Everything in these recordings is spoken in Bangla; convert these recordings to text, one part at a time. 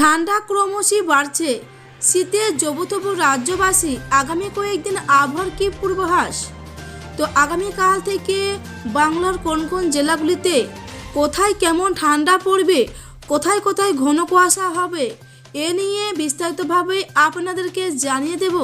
ঠান্ডা ক্রমশই বাড়ছে। শীতের জবুথবু রাজ্যবাসী আগামী কয়েকদিন আবহাওয়ার কি পূর্বাভাস? তো আগামীকাল থেকে বাংলার কোন কোন জেলাগুলিতে কোথায় কেমন ঠান্ডা পড়বে, কোথায় কোথায় ঘন কুয়াশা হবে, এ নিয়ে বিস্তারিতভাবে আপনাদেরকে জানিয়ে দেব।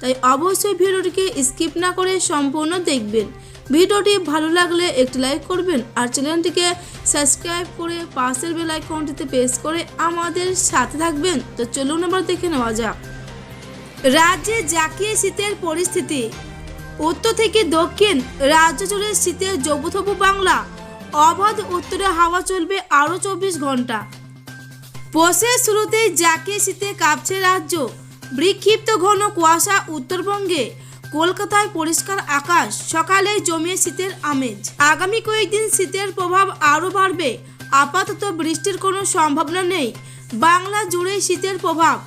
তাই অবশ্যই ভিডিওটিকে স্কিপ না করে সম্পূর্ণ দেখবেন। ভিডিওটি ভালো লাগলে একটি লাইক করবেন আর চ্যানেলটিকে সাবস্ক্রাইব করে পাশের বেল আইকনটিতে প্রেস করে আমাদের সাথে থাকবেন। তো চলুন এবার দেখে নেওয়া যাক রাজ্যে জাঁকিয়ে শীতের পরিস্থিতি। উত্তর থেকে দক্ষিণ রাজ্য জুড়ে শীতের জবুথবু বাংলা। অবাধ উত্তরে হাওয়া চলবে আরও 24 ঘন্টা। পৌষের শুরুতেই জাঁকিয়ে শীতে কাঁপছে রাজ্য। বিক্ষিপ্ত ঘন কুয়াশা উত্তরবঙ্গে। কলকাতায় পরিষ্কার আকাশ, সকালে জমিয়ে শীতের আমেজ। আগামী কয়েকদিন শীতের প্রভাব আরও বাড়বে। আপাতত বৃষ্টির কোনো সম্ভাবনা নেই। বাংলা জুড়ে শীতের প্রভাব।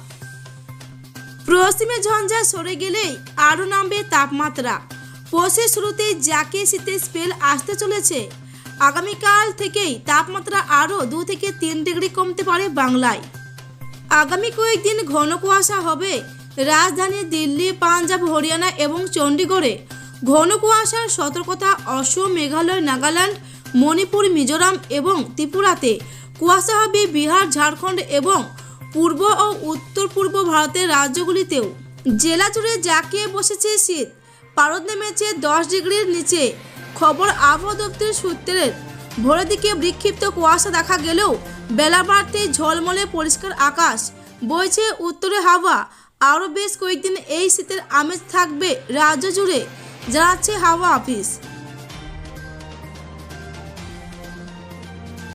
পশ্চিমে ঝঞ্ঝা সরে গেলেই আরও নামবে তাপমাত্রা। পৌষের শুরুতেই জাঁকিয়ে শীতের স্পেল আসতে চলেছে। আগামীকাল থেকেই তাপমাত্রা আরও 2 থেকে 3 ডিগ্রি কমতে পারে বাংলায়। আগামী কয়েকদিন ঘন কুয়াশা হবে রাজধানী দিল্লি, পাঞ্জাব, হরিয়ানা এবং চণ্ডীগড়ে। ঘন কুয়াশার সতর্কতা অসম, মেঘালয়, নাগাল্যান্ড, মণিপুর, মিজোরাম এবং ত্রিপুরাতে। কুয়াশা হবে বিহার, ঝাড়খণ্ড এবং পূর্ব ও উত্তর পূর্ব ভারতের রাজ্যগুলিতেও। জেলা জুড়ে জাঁকিয়ে বসেছে শীত। পারদ নেমেছে 10 ডিগ্রির নিচে। খবর আবহাওয়া দপ্তরের সূত্রের। ভোরের দিকে বিক্ষিপ্ত কুয়াশা দেখা গেলেও বেলা বাড়তেই ঝলমলে পরিষ্কার আকাশ। বইছে উত্তরে হাওয়া। আরও বেশ কয়েকদিন এই শীতের আমেজ থাকবে রাজ্য জুড়ে, জানাচ্ছে হাওয়া অফিস।